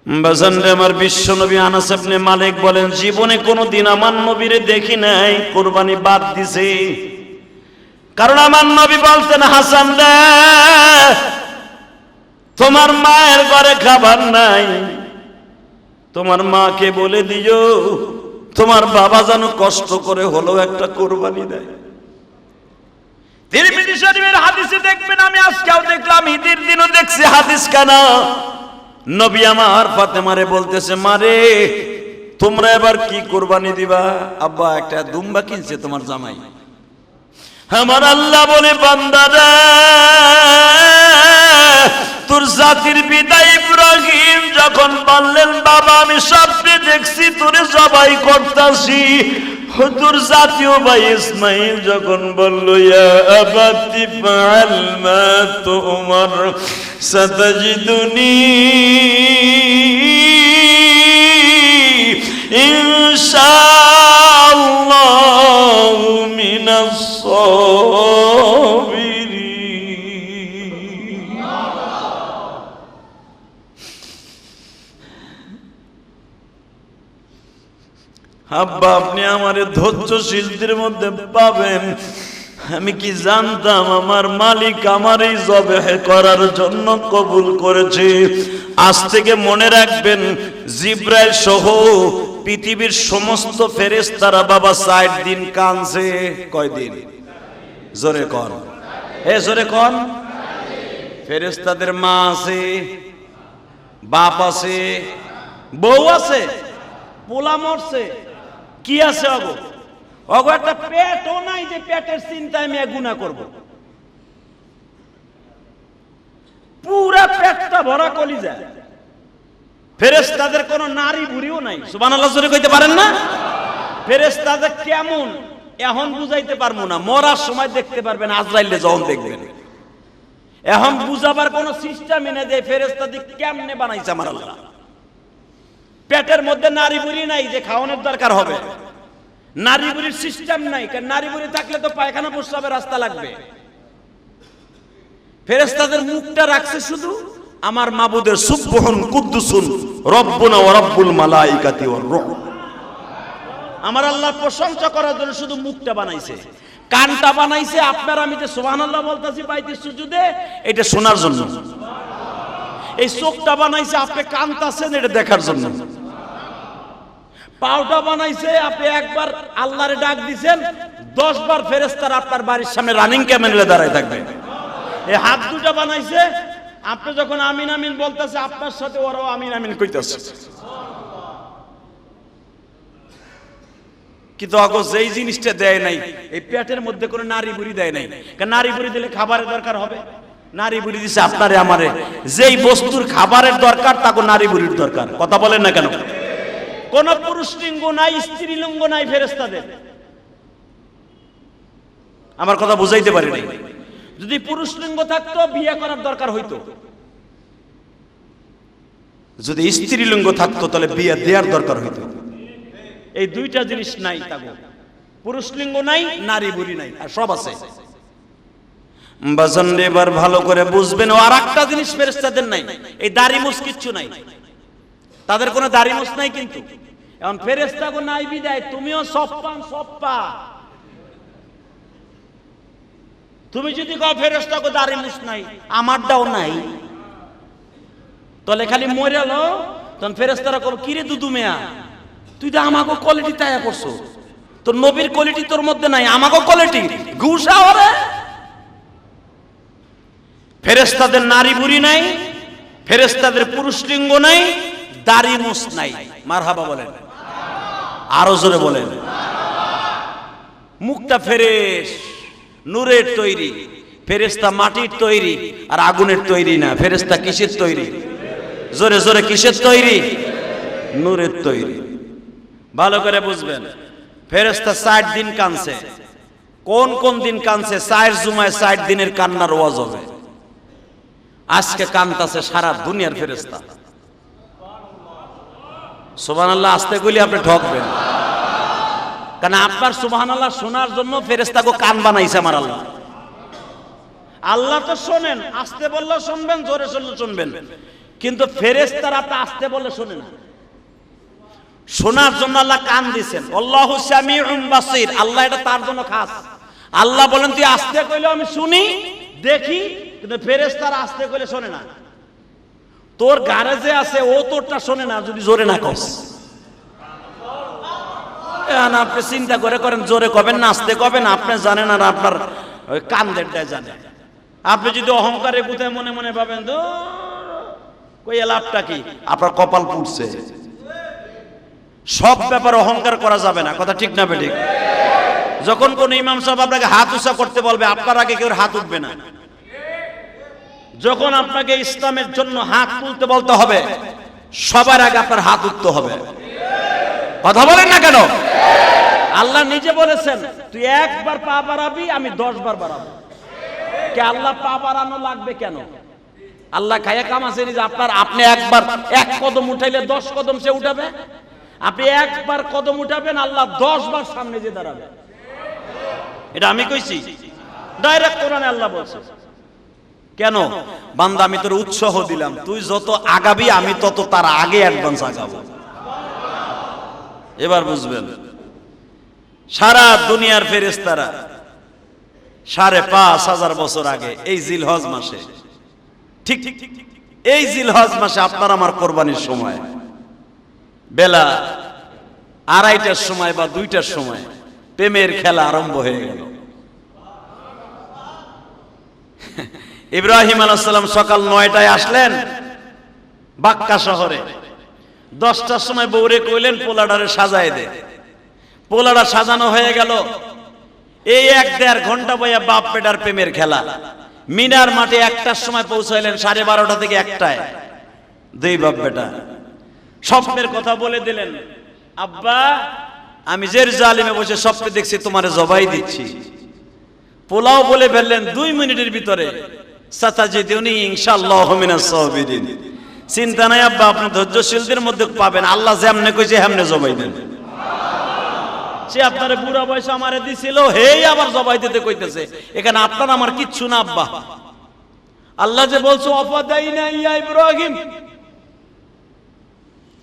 বাজানরে আমার বিশ্ব নবী আনাস ইবনে মালিক বলেন, জীবনে কোনোদিন আমার নবীরে দেখি নাই কুরবানি বাদ দিছে। কারণ আমার নবী বলতেন, হাসান রে, তোমার মায়ের ঘরে খাবার নাই, তোমার মাকে বলে দিও তোমার বাবা যেন কষ্ট করে হলেও একটা কুরবানি দেয়। তিরমিজি শরীফের হাদিসে দেখবেন, আমি আজকেও দেখলাম, ঈদের দিনও দেখছি হাদিস কেন, নবী আমার ফাতেমারে বলতেছে, মারে তোমরা এবার কি কুরবানি দিবা? আব্বা একটা দুম্বা কিনছে তোমার জামাই। আমার আল্লাহ বলে, বান্দা রে, তোর জাতির পিতা ইব্রাহিম যখন বললেন, বাবা আমি স্বপ্নে দেখছি তোরে জবাই করতাছি, তোর জাতীয় ভাই ইসমাইল যখন বলল, ইয়া আবাতি ফাআল মা তুমার সাতাজিদুনি ইনশাআল্লাহু মিনাস সাবিরিন। আব্বা আপনি আমারে ধৈর্যশীলদের মধ্যে পাবেন। আমি কি জানতাম আমার মালিক আমার এই জবেহ করার জন্য কবুল করেছে। আজ থেকে মনে রাখবেন, জিব্রাইল সহ পৃথিবীর সমস্ত ফেরেশতারা বাবা 60 দিন কাঁদছে। কয়দিন? জোরে কর, জোরে কর। ফেরেশতাদের মা আছে, বাপ আছে, বউ আছে, পোলা মরছে, কি আছে অগো? অগো একটা পেটও নাই যে পেটের চিন্তায় আমি গুনাহ করব। পুরা পেটটা ভরা কলিজা। ফেরেশতাদের কোনো নারী বুড়িও নাই। সুবহানাল্লাহ জোরে কইতে পারেন না? ফেরেশতাদের কেমন এখন বুঝাইতে পারবো না, মরার সময় দেখতে পারবেন, আজরাইলে যখন দেখবেন। এখন বুঝাবার কোনো সিস্টেমই নেই যে ফেরেশতাদের কেমনে বানাইছে আমার আল্লাহ। পেটের মধ্যে নারী বুড়ি নাই যে খাওয়ানোর দরকার হবে, নারী বুড়ির সিস্টেম নাই, কারণ নারী বুড়ি থাকলে তো পায়খানা প্রস্রাবের রাস্তা লাগবে। ফেরেশতাদের মুখটা রাখছে শুধু আমার মাবুদের সুবহান কুদ্দুসুন রব্বুনা ওয়া রব্বুল মালাইকাতি ওয়ার রূহ। আমার আল্লাহর প্রশংসা করার জন্য শুধু মুখটা বানাইছে, কানটা বানাইছে আপনার আমি যে সুবহানাল্লাহ বলতাছি বাইতের সুজুদে, এটা শোনার জন্য। এই চোখটা বানাইছে আপনি কানতাছেন এটা দেখার জন্য। পাওটা বানাইছে আপনি একবার আল্লাহরে ডাক দিবেন, 10 বার ফেরেশতারা আপনার বাড়ির সামনে রানিং ক্যামেরায় দাঁড়ায় থাকবে। এই হাত দুটো বানাইছে আপনি যখন আমিন আমিন বলতেছে আপনার সাথে ওরাও আমিন আমিন কইতাছে। কিন্তু অগো যেই জিনিসটা দেয় নাই, এই পেটের মধ্যে কোনো নারী বুড়ি দেয় নাই, কারণ নারী বুড়ি দিলে খাবারের দরকার হবে। নারী বুড়ি দিছে আপনারে আমারে, যেই বস্তুর খাবারের দরকার তাকে নারী বুড়ির দরকার। কথা বলেন না কেন? কোন পুরুষ লিঙ্গ নাই, স্ত্রী লিঙ্গ নাই ফেরেশতাদের। আমার কথা বুঝাইতে পারি নাই। যদি পুরুষ লিঙ্গ থাকতো বিয়ে করার দরকার হইতো, যদি স্ত্রী লিঙ্গ থাকতো তাহলে বিয়ে দেওয়ার দরকার হইতো। এই দুইটা জিনিস নাই তাগো, পুরুষ লিঙ্গ নাই, নারী বুড়ি নাই, আর সব আছে। বাজান এবার ভালো করে বুঝবেন, আর একটা জিনিস ফেরেশতাদের নাই, এই দাড়ি মুছ কিচ্ছু নাই। তাদের কোনো দাড়ি মুছ নাই, কিন্তু এখন ফেরেশতাগো নাই বিদায় তুমিও সপ্পান সপ্পা। তুমি যদি কও ফেরেশতাগো দাড়ি মুছ নাই, আমারটাও নাই, তাহলে খালি মরে গেল, তখন ফেরেশতারা কব, কিরে দুদু মিয়া তুই তো আমাকে কোয়ালিটি তায়া করছো, তোর নবীর কোয়ালিটি তোর মধ্যে নাই, আমাকে কোয়ালিটি ঘুষা ওরে। ফেরেশতাদের নারী বুড়ি নাই, ফেরেশতাদের পুরুষ লিঙ্গ নাই, দাড়ি মুছ নাই। মারহাবা বলেন, আরো জোরে বলেন। মুখটা ফেরেশ, নূরের তৈরি। ফেরেশতা মাটির তৈরি আর আগুনের তৈরি না। ফেরেশতা কিসের তৈরি? জোরে জোরে কিসের তৈরি? নূরের তৈরি। ভালো করে বুঝবেন। ফেরেশতা 60 দিন কাঁদছে। কোন কোন দিন কাঁদছে? 4 জুমায় 60 দিনের কান্নার ওয়াজ হবে। আজকে কাঁদতাছে সারা দুনিয়ার ফেরেশতা। সুবহানাল্লাহ আস্তে কইলে আপনি ঠকবেন, কারণ আপনার সুবহানাল্লাহ শোনার জন্য ফেরেশতাকে কান বানাইছে আমার আল্লাহ। আল্লাহ তো শোনেন, আস্তে বললেও শুনবেন, জোরে শুনলেও শুনবেন। কিন্তু ফেরেশতারা আপনি আসতে বলে শোনে না। শোনার জন্য আল্লাহ কান দিয়েছেন, আল্লাহু সামিউন বাসীর, আল্লাহ এটা তার জন্য খাস। আল্লাহ বলেন তুই আসতে কইলে আমি শুনি দেখি, কিন্তু ফেরেশতারা আসতে কইলে শোনে না। তোর গ্যারেজে আছে ও তোরটা শোনে না যদি জোরে না কস। আপনি চিন্তা করে করেন জোরে কবেন না আস্তে কবেন, আপনি জানেন আর আপনার ওই কান্দেরটাই জানে। আপনি যদি অহংকারে গুতে মনে মনে ভাবেন তো কই লাভটা কি, আপনার কপাল পুড়ছে। সব ব্যাপারে অহংকার করা যাবে না, কথা ঠিক না বেঠিক? যখন কোন ইমাম সাহেব আপনাকে হাত উঁচা করতে বলবে আপনার আগে কেউ হাত উঠবে না। যখন আপনাকে ইসলামের জন্য হাত তুলতে বলতে হবে সবার আগে আপনার হাত উঠতে হবে। কথা বলেন না কেন? আল্লাহ নিজে বলেছেন তুই একবার পা বাড়াবি আমি 10 বার বাড়াবো। কে আল্লাহ পা বাড়ানো লাগবে কেন? আল্লাহ খায়া কাম আছে যে আপনি একবার 1 কদম উঠাইলে 10 কদম সে উঠাবে। আপনি একবার কদম উঠাবেন আল্লাহ 10 বার সামনে যে দাঁড়াবে। এটা আমি কইছি, ডাইরেক্ট কোরআনে আল্লাহ বলছে। কেন? বান্দা আমি তোর উৎসাহ দিলাম, তুই যত আগাবি আমি তত তার আগে অ্যাডভান্স আগাবো। এবার বুঝবেন, সারা দুনিয়ার ফেরেশতারা 5,500 বছর আগে এই জিলহজ মাসে, ঠিক এই জিলহজ মাসে আপনার আমার কোরবানির সময় বেলা 2:30টার সময় বা 2টার সময় প্রেমের খেলা আরম্ভ হয়ে গেল। ইব্রাহিম আলাইহিস সালাম সকাল 9টায় আসলেন বাক্কা শহরে। 10টার সময় বউরে কইলেন পোলাডারে সাজায় দে। পোলাডা সাজানো হয়ে গেল। এই 1-1.5 ঘন্টা বইয়া বাপ বেটার প্রেমের খেলা। মিনার মাঠে 1টার সময় পৌঁছাইলেন, 12:30 থেকে 1টায়। দুই বাপ বেটা স্বপ্নের কথা বলে দিলেন, আব্বা আমি জেরুজালেমে বসে স্বপ্নে দেখছি তোমারে জবাই দিচ্ছি। পোলাও বলে ফেললেন 2 মিনিটের ভিতরে, সাতাজিদুনি ইনশাআল্লাহু মিনাস সাবিরিন। চিন্তা নাই আব্বা, আপনি ধৈর্যশীলদের মধ্যে পাবেন। আল্লাহ যেমনে কইছে হেমনে জবাই দেন। সে আপনারে বুড়া বয়সে আমারে দিছিল, হেই আবার জবাই দিতে কইতেছে। এখানে আপনার আমার কিচ্ছু না আব্বা। আল্লাহ যে বলছো অফাদাইনা ইয়া ইব্রাহিম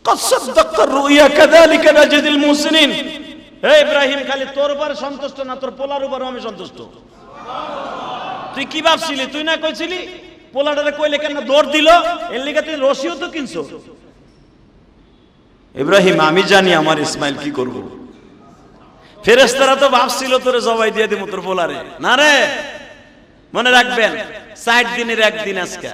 قد صدقت الرؤيا كذلك نجزي المحسنين। হে ইব্রাহিম, খালি তোর উপরে সন্তুষ্ট না, তোর পোলার উপরেও আমি সন্তুষ্ট। তুই কি ভাবছিলি? তুই না কইছিলি পোলাটারে কইলে কেন দৌড় দিল, এর লিগে তুই রশিও তো কিনছো। ইব্রাহিম আমি জানি আমার ইসমাইল কি করব। ফেরেশতারা তো ভাবছিল তোরে জবাই দিয়ে দিব তোর পোলারে। না রে, মনে রাখবেন 60 দিনের একদিন আজকে,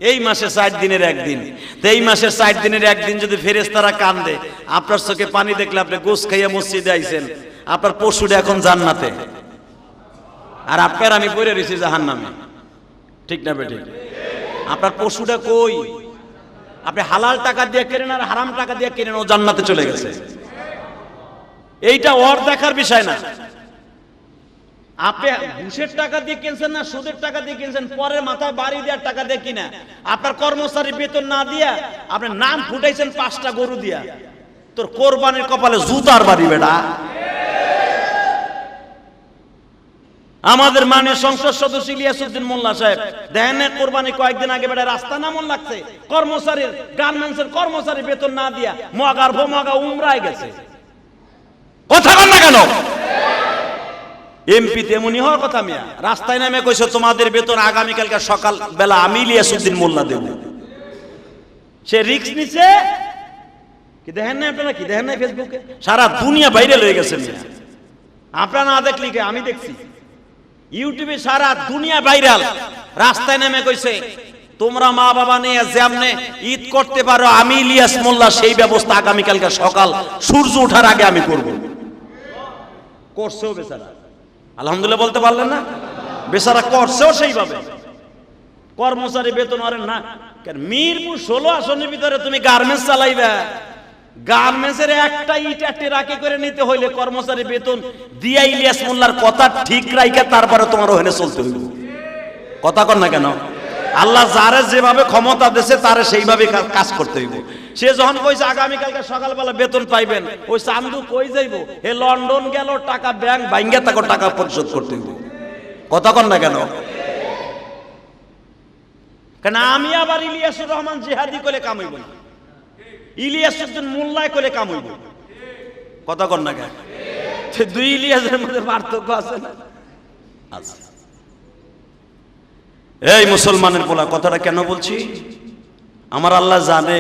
এই মাসে 60 দিনের একদিন। তো এই মাসের 60 দিনের একদিন যদি ফেরেশতারা কান্দে, আপনার চোখে পানি দেখলে আপনি গোশ খাইয়া মসজিদে আইছেন, আপনার পশুটা এখন জান্নাতে আর আপনার আমি পড়ে রয়েছি জাহান্নামে। ঠিক না বেঠিক? আপনার পশুটা কই? আপনি হালাল টাকা দিয়ে কেনেন আর হারাম টাকা দিয়ে কেনেন, ও জান্নাতে চলে গেছে। এইটা ওর দেখার বিষয় না। আপনি ঘুষের টাকা দিয়ে কিনছেন না সুদের টাকা দিয়ে কিনছেন, পরের মাথায় বাড়ি দেওয়ার টাকা দিয়ে কিনা, আপনার কর্মচারী বেতন না দিয়া আপনি নাম ফুটাইছেন 5টা গরু দিয়া, তোর কোরবানির কপালে জুতার বাড়ি বেটা। আমাদের মাননীয় সংসদ সদস্য ইলিয়াসউদ্দিন মোল্লা সাহেব দেখেন কোরবানি কয়েকদিন আগে বেটা রাস্তা নামন লাগছে, কর্মচারীর গার্মেন্টসের কর্মচারী বেতন না দিয়া মগার ভমগা উমরায় গেছে। কথা বল না কেন? এমপি তেমনি হওয়ার কথা। মিয়া রাস্তায় নামে কইছো তোমাদের বেতন আগামীকালকে সকাল বেলা আমি ইলিয়াসউদ্দিন মোল্লা দেব। সে রিস্ক নিছে। কি দেখেন না আপনারা? কি দেখেন না ফেসবুকে? সারা দুনিয়া ভাইরাল হয়ে গেছে। মিয়া আপনারা না দেখলি কে? আমি দেখছি ইউটিউবে সারা দুনিয়া ভাইরাল। রাস্তায় নামে কইছে তোমরা মা বাবা নিয়ে যেমনে ঈদ করতে পারো আমি ইলিয়াস মোল্লা সেই ব্যবস্থা আগামীকালকে সকাল সূর্য ওঠার আগে আমি করব। করছেও বেচারা, আলহামদুলিল্লাহ বলতে পারলেন না? বেচারা করছেও সেইভাবে। কর্মচারী বেতন আরে না কেন? মিরপুর 16 আসনের ভিতরে তুমি গার্মেন্টস চালাইবা, গার্মেন্টসের একটা ইট একটা রাখি করে নিতে হইলে কর্মচারী বেতন দিয়া ইলিয়াস মোল্লার কথা ঠিক রাইখা তারপরে তোমার ওখানে চলতে হইব। কথা কর না কেন? আল্লাহ যারে যেভাবে ক্ষমতা দিয়েছে তারে সেইভাবে কাজ করতে হইব। সে যখন কইছে আগামীকালকে সকালবেলা বেতন পাইবেন, ওই চান্দু কই যাইব? হে লন্ডন গেল, টাকা ব্যাংক ভাঙ্গা তাকে টাকা পরিশোধ করতে হইব। কথা কর না কেন? কেন আমি আবার ইলিয়াসুর রহমান জিহাদি করে কাম হইব না, ইলিয়াসুদ্দিন মোল্লায় করে কাম হইব। কথা কর না কেন? দুই ইলিয়াসের মধ্যে পার্থক্য আছে না? আছে। এই মুসলমানের পোলা, কথাটা কেন বলছি? আমার আল্লাহ জানে।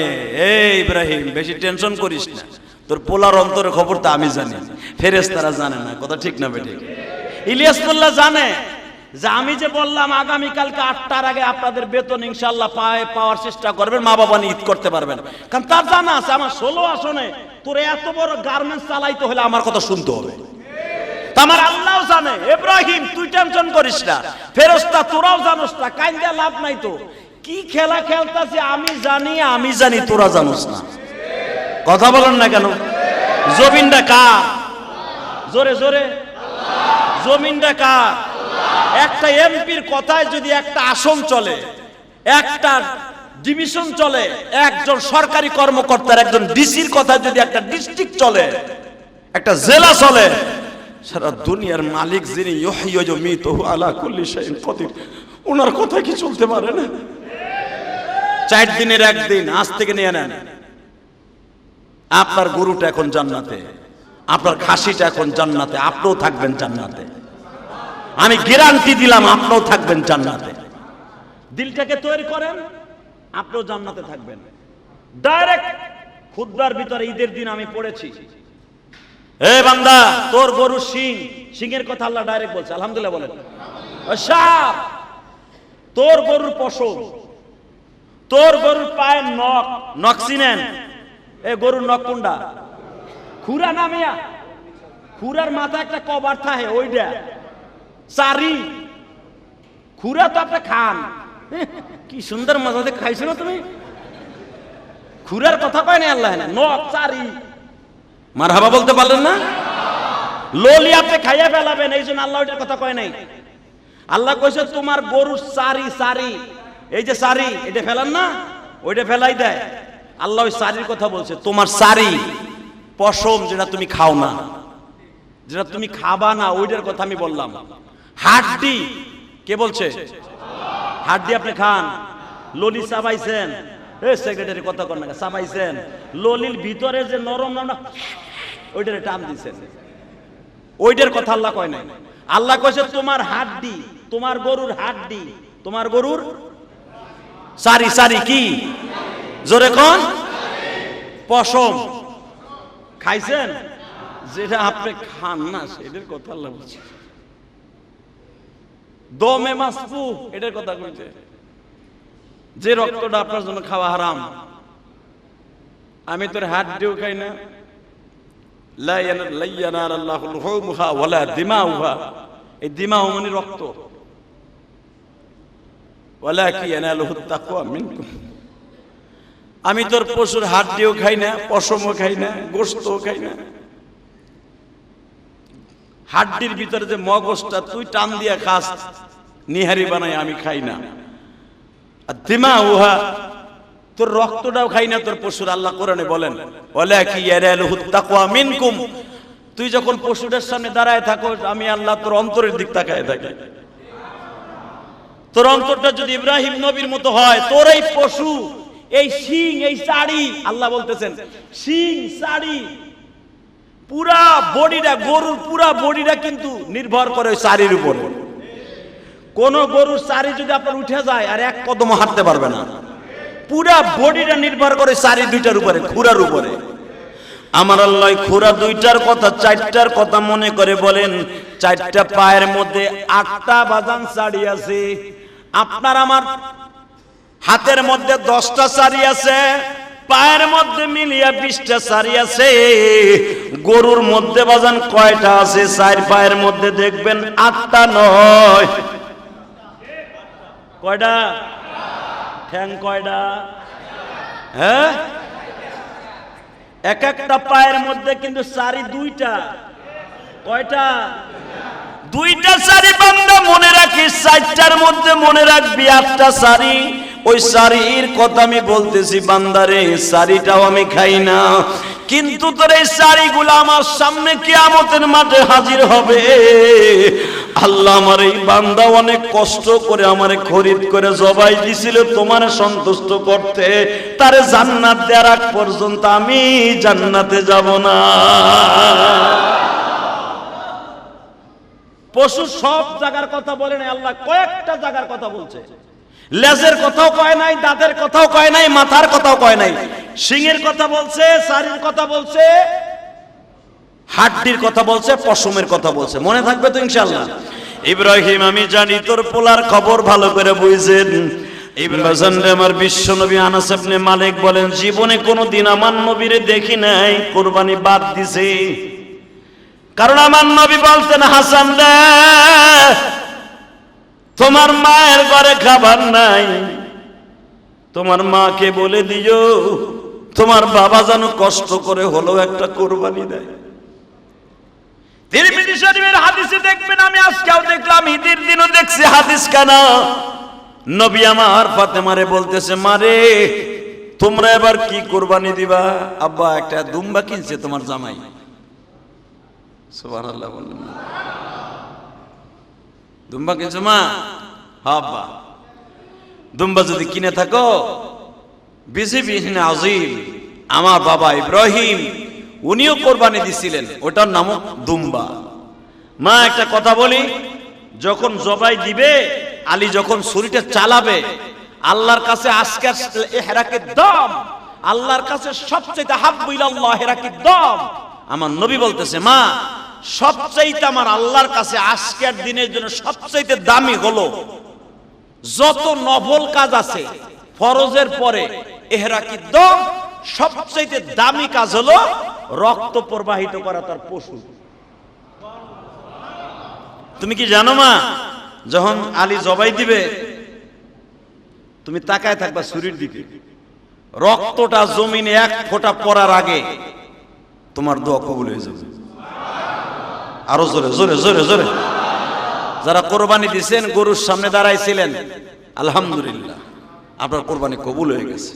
এই ইব্রাহিম, বেশি টেনশন করিস না, তোর পোলার অন্তরের খবর তো আমি জানি, ফেরেশতারা জানে না। কথা ঠিক না বেঠিক? ইলিয়াস মোল্লা জানে যে আমি যে বললাম আগামীকালকে 8টার আগে আপনাদের বেতন ইনশাআল্লাহ পাওয়ার চেষ্টা করবেন, মা বাবা নিয়ে ঈদ করতে পারবেন। কারণ তার জানা আছে আমার 16 আসনে তোর এত বড় গার্মেন্টস চালাইতে হলে আমার কথা শুনতে হবে। আমার আল্লাহও জানে, ইব্রাহিম তুই টেনশন করিস না, ফেরেশতা তোরাও জানোস না, কাইন্দা লাভ নাই। তো কি খেলা খেলতাছে আমি জানি তোরা জানোস না। কথা বলেন না কেন? জমিনটা কার? জোরে জোরে, জমিনটা কার? একটা এমপির কথায় যদি একটা আসন চলে, একটা ডিভিশন চলে, একজন সরকারি কর্মকর্তার, একজন ডিসির কথায় যদি একটা ডিস্ট্রিক্ট চলে, একটা জেলা চলে, সারা দুনিয়ার মালিক যিনি ইউহয়ী ওয়া ইউমীতু আলা কুল্লি শাইইন কদির, ওনার কথা কি চলতে পারে না? 4 দিনের একদিন আজ থেকে নিয়ে নেন। আপনার গরুটা এখন জান্নাতে, আপনার খাসিটা এখন জান্নাতে, আপনিও থাকবেন জান্নাতে। আমি গ্যারান্টি দিলাম আপনিও থাকবেন জান্নাতে। দিলটাকে তৈরি করেন, আপনিও জান্নাতে থাকবেন। ডাইরেক্ট খুতবার ভিতরে ঈদের দিন আমি পড়েছি, এ বান্দা তোর গরুর সিংয়ের কথা আল্লাহ ডাইরেক্ট বলছে। আলহামদুলিল্লাহ বলেন। সাপ, তোর গরুর পশম, তোর গরুর পায়ের নখ চিনেন? এ গরুর নখ কোনটা? খুরা না মিয়া? খুরার মাথা একটা কভার থাকে, ওইটা চারি খুরা তো আপনি খান। কি সুন্দর মজাতে খাইছো না তুমি? খুরার কথা কয় না আল্লাহ, নখ চারি। মারহাবা বলতে পারলেন না? ললি আপনি খাইয়া ফেলাবেন, এই জন্য আল্লাহ ওইটার কথা কয় নাই। আল্লাহ কইছে তোমার গরুর চারি, এই যে চারি, এটা ফেলান না, ওইটা ফেলাই দেয়। আল্লাহ ওই চারির কথা বলছে। তোমার চারি পশম, যেটা তুমি খাও না, যেটা তুমি খাবা না, ওইটার কথা আমি বললাম। হাড্ডি, কে বলছে? হাড্ডি আপনি খান। ললি চাবাইছেন, সেক্রেটারি কথা কর না, চাবাইছেন, ললির ভিতরে যে নরম নরম ওইটারে টান দিছেন, ওইটার কথা আল্লাহ কয় নাই। আল্লাহ কইছে তোমার হাড্ডি, তোমার গরুর হাড্ডি, তোমার গরুর সারি কি? জোরে কোন? পশম খাইছেন, যেটা আপনি খান না সেটার কথা আল্লাহ বলছে। দমে মাসফু, এটার কথা কইছে, যে রক্তটা আপনার জন্য খাওয়া হারাম। আমি তোর হাড্ডিও খাই না। লা ইয়ানালাল্লাহু লুহুমুহা ওয়ালা দিমাউহা, এই দিমাউ মানে রক্ত। ওয়ালাকি ইয়ানালুহুত তাকওয়া মিনকুম, আমি তোর পশুর হাড্ডিও খাই না, পশমও খাই না, গোশতও খাই না। হাড্ডির ভিতরে যে মগজটা তুই টান দিয়া খাস, নিহারি বানাই, আমি খাই না। আর দিমাউহা, তোর রক্তটাও খাই না তোর পশুর। আল্লাহ কোরআনে বলেন ওয়ালাকি ইয়ানালুহুত তাকওয়া মিনকুম, তুই যখন পশুটার সামনে দাঁড়ায় থাকো, আমি আল্লাহ তোর অন্তরের দিক তাকায় থাকি। তোর অন্তরটা যদি ইব্রাহিম নবীর মতো হয়, তোর এই পশু, এই শিং, এই চাড়ি, আল্লাহ বলতেছেন শিং চাড়ি, পুরা বডিটা, গরুর পুরা বডিটা কিন্তু নির্ভর করে ওই চারির উপরে। কোন গরুর চারি যদি আপনার উঠে যায় আর এক কদম হাঁটতে পারবে না। পুরা বডিটা নির্ভর করে চারি দুইটার উপরে, খুরার উপরে। আমার আল্লাহ খুরা দুইটার কথা, 4টার কথা মনে করে বলেন, 4টা পায়ের মধ্যে 8টা বাজান চাড়ি আছে। আপনার আমার হাতের মধ্যে 10টা চাড়ি আছে, পায়ের মধ্যে মিলিয়ে 20টা চাড়ি আছে। গরুর মধ্যে বাজান কয়টা আছে? 4 পায়ের মধ্যে দেখবেন 8টা নয়। কয়টা? ঠ্যাং কয়টা? হ্যাঁ, এক একটা পায়ের মধ্যে কিন্তু চারি 2টা। কয়টা? 2টা চারি। বান্দা মনে রাখিস, 4টার মধ্যে মনে রাখবি 8টা চারি। ওই চারির কথা আমি বলতেছি বান্দারে, চারিটাও আমি খাই না, কিন্তু তোর এই চারিগুলো আমার সামনে কিয়ামতের মাঠে হাজির হবে। আল্লাহ আমার এই বান্দা অনেক কষ্ট করে আমারে খরিদ করে জবাই দিছিল তোমারে সন্তুষ্ট করতে, তারে জান্নাত দেওয়ার আগ পর্যন্ত আমি জান্নাতে যাব না। পশু সব জায়গার কথা বলে নাই, আল্লাহ কয়েকটা জায়গার কথা বলছে। লেজের কথাও কয় নাই, দাঁতের কথাও কয় নাই, মাথার কথাও কয় নাই, শিঙের কথা বলছে, সারির কথা বলছে, হাড্ডির কথা বলছে, পশমের কথা বলছে। মনে থাকবে তো ইনশাআল্লাহ? ইব্রাহিম আমি জানি তোর পোলার খবর ভালো করে বুঝছেন। ইব্রাহিম আমার বিশ্ব নবী আনাস ইবনে মালিক বলেন জীবনে কোনোদিন আমার নবীরে দেখি নাই কুরবানি বাদ দিছে। কারণ আমার নবী বলতেন হাসান রে তোমার মায়ের ঘরে খাবার নাই, তোমার মাকে বলে দিও তোমার বাবা যেন কষ্ট করে হলো একটা কুরবানি দেয়। তিরমিজি শরীফের হাদিসে দেখবেন, আমি আজকেও দেখলাম, ঈদের দিনও দেখছি হাদিস কেন, নবী আমার ফাতেমারে বলতেছে মারে তোমরা এবার কি কুরবানি দিবা? আব্বা একটা দুম্বা কিনছে তোমার জামাই। সুবহানাল্লাহ বললেন, দুম্বা কিনছো মা? হ্যাঁ আব্বা। দুম্বা যদি কিনে থাকো বিজিবিহিন আজিম, আমার বাবা ইব্রাহিম উনিও কোরবানি দিছিলেন, ওটার নাম দুম্বা। মা একটা কথা বলি, যখন জবাই দিবে আলী যখন ছুরিটা চালাবে আল্লাহর কাছে আজকের ইহরাকের দম, আল্লাহর কাছে সবচেয়ে হাব্বু ইলাল্লাহ ইহরাকের দম। আমার নবী বলতেছে মা সবচাইতে আমার আল্লাহর কাছে আজকের দিনের জন্য সবচাইতে দামি হলো যত নফল কাজ আছে ফরজের পরে ইহরাকের দম, সবচাইতে দামি কাজ হলো রক্ত প্রবাহিত করা তার পশু। তুমি কি জানো মা যখন আলী জবাই দিবে তুমি তাকায় থাকবা ছুরির দিকে, রক্তটা জমিনে এক ফোঁটা পড়ার আগে তোমার দোয়া কবুল হয়ে যাবে। আরো জোরে জোরে জোরে জোরে। যারা কোরবানি দিয়েছেন গরুর সামনে দাঁড়াইছিলেন আলহামদুলিল্লাহ আপনার কোরবানি কবুল হয়ে গেছে।